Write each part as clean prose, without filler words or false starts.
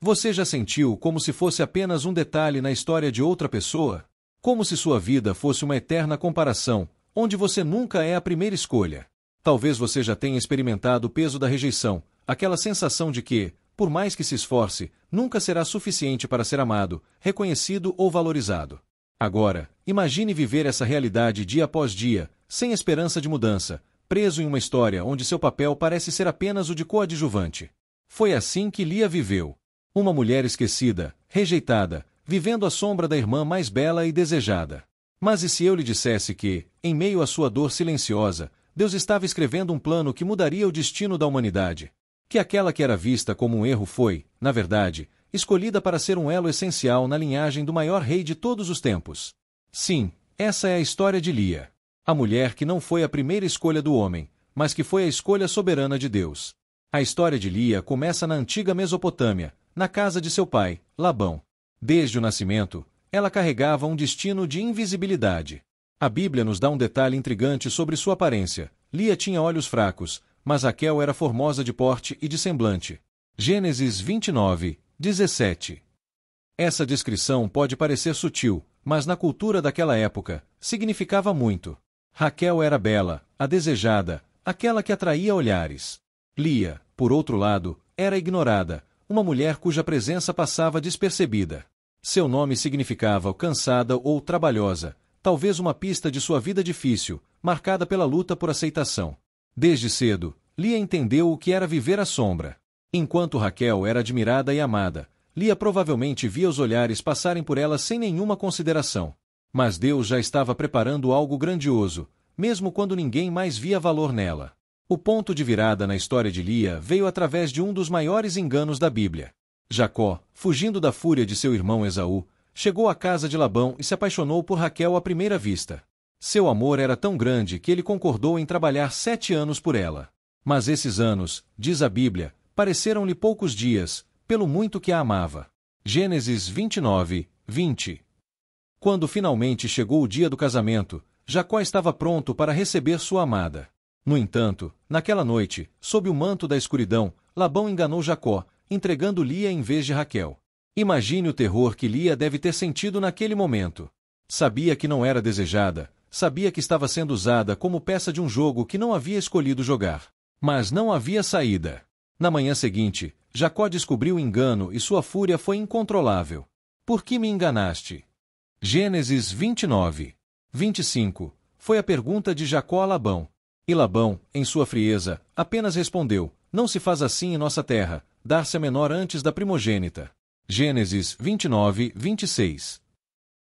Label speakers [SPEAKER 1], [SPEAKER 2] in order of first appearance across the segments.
[SPEAKER 1] Você já sentiu como se fosse apenas um detalhe na história de outra pessoa? Como se sua vida fosse uma eterna comparação, onde você nunca é a primeira escolha? Talvez você já tenha experimentado o peso da rejeição, aquela sensação de que, por mais que se esforce, nunca será suficiente para ser amado, reconhecido ou valorizado. Agora, imagine viver essa realidade dia após dia, sem esperança de mudança, preso em uma história onde seu papel parece ser apenas o de coadjuvante. Foi assim que Lia viveu. Uma mulher esquecida, rejeitada, vivendo à sombra da irmã mais bela e desejada. Mas e se eu lhe dissesse que, em meio à sua dor silenciosa, Deus estava escrevendo um plano que mudaria o destino da humanidade? Que aquela que era vista como um erro foi, na verdade, escolhida para ser um elo essencial na linhagem do maior rei de todos os tempos. Sim, essa é a história de Lia. A mulher que não foi a primeira escolha do homem, mas que foi a escolha soberana de Deus. A história de Lia começa na antiga Mesopotâmia, na casa de seu pai, Labão. Desde o nascimento, ela carregava um destino de invisibilidade. A Bíblia nos dá um detalhe intrigante sobre sua aparência. Lia tinha olhos fracos, mas Raquel era formosa de porte e de semblante. Gênesis 29, 17. Essa descrição pode parecer sutil, mas na cultura daquela época, significava muito. Raquel era bela, a desejada, aquela que atraía olhares. Lia, por outro lado, era ignorada, uma mulher cuja presença passava despercebida. Seu nome significava cansada ou trabalhosa, talvez uma pista de sua vida difícil, marcada pela luta por aceitação. Desde cedo, Lia entendeu o que era viver à sombra. Enquanto Raquel era admirada e amada, Lia provavelmente via os olhares passarem por ela sem nenhuma consideração. Mas Deus já estava preparando algo grandioso, mesmo quando ninguém mais via valor nela. O ponto de virada na história de Lia veio através de um dos maiores enganos da Bíblia. Jacó, fugindo da fúria de seu irmão Esaú, chegou à casa de Labão e se apaixonou por Raquel à primeira vista. Seu amor era tão grande que ele concordou em trabalhar 7 anos por ela. Mas esses anos, diz a Bíblia, pareceram-lhe poucos dias, pelo muito que a amava. Gênesis 29, 20. Quando finalmente chegou o dia do casamento, Jacó estava pronto para receber sua amada. No entanto, naquela noite, sob o manto da escuridão, Labão enganou Jacó, entregando Lia em vez de Raquel. Imagine o terror que Lia deve ter sentido naquele momento. Sabia que não era desejada, sabia que estava sendo usada como peça de um jogo que não havia escolhido jogar. Mas não havia saída. Na manhã seguinte, Jacó descobriu o engano e sua fúria foi incontrolável. Por que me enganaste? Gênesis 29, 25, foi a pergunta de Jacó a Labão. E Labão, em sua frieza, apenas respondeu: não se faz assim em nossa terra, dar-se a menor antes da primogênita. Gênesis 29, 26.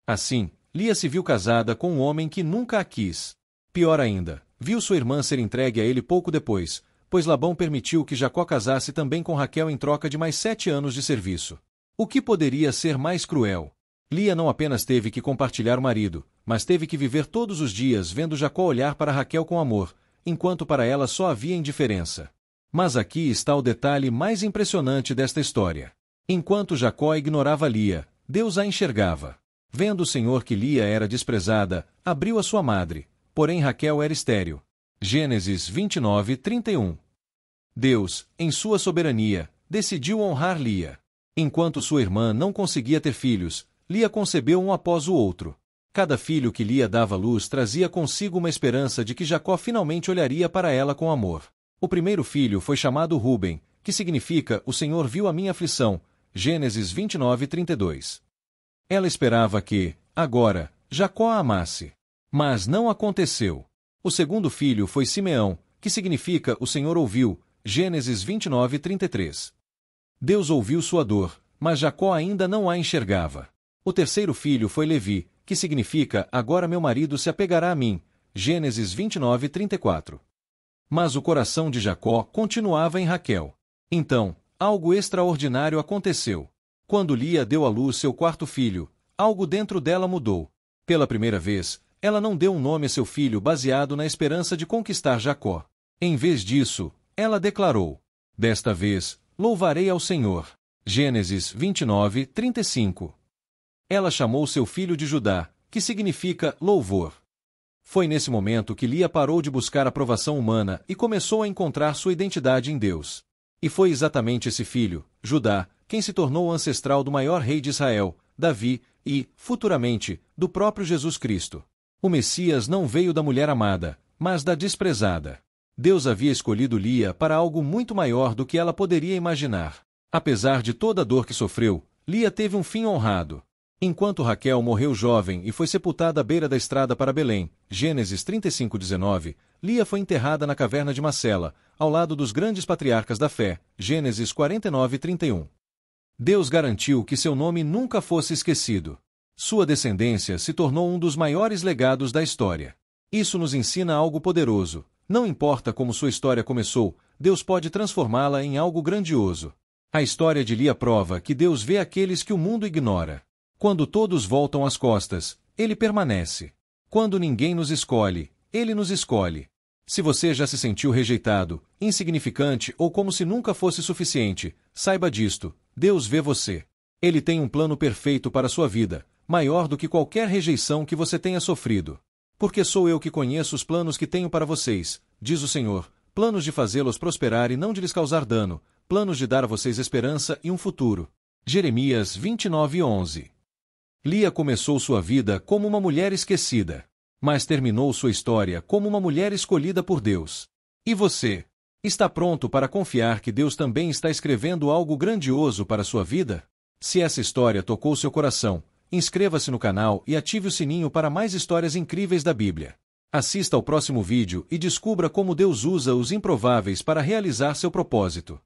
[SPEAKER 1] Assim, Lia se viu casada com um homem que nunca a quis. Pior ainda, viu sua irmã ser entregue a ele pouco depois, pois Labão permitiu que Jacó casasse também com Raquel em troca de mais 7 anos de serviço. O que poderia ser mais cruel? Lia não apenas teve que compartilhar o marido, mas teve que viver todos os dias vendo Jacó olhar para Raquel com amor, enquanto para ela só havia indiferença. Mas aqui está o detalhe mais impressionante desta história. Enquanto Jacó ignorava Lia, Deus a enxergava. Vendo o Senhor que Lia era desprezada, abriu a sua madre, porém Raquel era estéril. Gênesis 29, 31. Deus, em sua soberania, decidiu honrar Lia. Enquanto sua irmã não conseguia ter filhos, Lia concebeu um após o outro. Cada filho que Lia dava à luz trazia consigo uma esperança de que Jacó finalmente olharia para ela com amor. O primeiro filho foi chamado Ruben, que significa "O Senhor viu a minha aflição", Gênesis 29, 32. Ela esperava que, agora, Jacó a amasse. Mas não aconteceu. O segundo filho foi Simeão, que significa "O Senhor ouviu", Gênesis 29, 33. Deus ouviu sua dor, mas Jacó ainda não a enxergava. O terceiro filho foi Levi, que significa "Agora meu marido se apegará a mim", Gênesis 29, 34. Mas o coração de Jacó continuava em Raquel. Então, algo extraordinário aconteceu. Quando Lia deu à luz seu quarto filho, algo dentro dela mudou. Pela primeira vez, ela não deu um nome a seu filho baseado na esperança de conquistar Jacó. Em vez disso, ela declarou: "Desta vez, louvarei ao Senhor". Gênesis 29, 35. Ela chamou seu filho de Judá, que significa louvor. Foi nesse momento que Lia parou de buscar aprovação humana e começou a encontrar sua identidade em Deus. E foi exatamente esse filho, Judá, quem se tornou o ancestral do maior rei de Israel, Davi, e, futuramente, do próprio Jesus Cristo. O Messias não veio da mulher amada, mas da desprezada. Deus havia escolhido Lia para algo muito maior do que ela poderia imaginar. Apesar de toda a dor que sofreu, Lia teve um fim honrado. Enquanto Raquel morreu jovem e foi sepultada à beira da estrada para Belém, Gênesis 35:19, Lia foi enterrada na caverna de Macela, ao lado dos grandes patriarcas da fé, Gênesis 49:31. Deus garantiu que seu nome nunca fosse esquecido. Sua descendência se tornou um dos maiores legados da história. Isso nos ensina algo poderoso. Não importa como sua história começou, Deus pode transformá-la em algo grandioso. A história de Lia prova que Deus vê aqueles que o mundo ignora. Quando todos voltam as costas, Ele permanece. Quando ninguém nos escolhe, Ele nos escolhe. Se você já se sentiu rejeitado, insignificante ou como se nunca fosse suficiente, saiba disto: Deus vê você. Ele tem um plano perfeito para a sua vida, maior do que qualquer rejeição que você tenha sofrido. Porque sou eu que conheço os planos que tenho para vocês, diz o Senhor, planos de fazê-los prosperar e não de lhes causar dano, planos de dar a vocês esperança e um futuro. Jeremias 29:11. Lia começou sua vida como uma mulher esquecida, mas terminou sua história como uma mulher escolhida por Deus. E você? Está pronto para confiar que Deus também está escrevendo algo grandioso para sua vida? Se essa história tocou seu coração, inscreva-se no canal e ative o sininho para mais histórias incríveis da Bíblia. Assista ao próximo vídeo e descubra como Deus usa os improváveis para realizar seu propósito.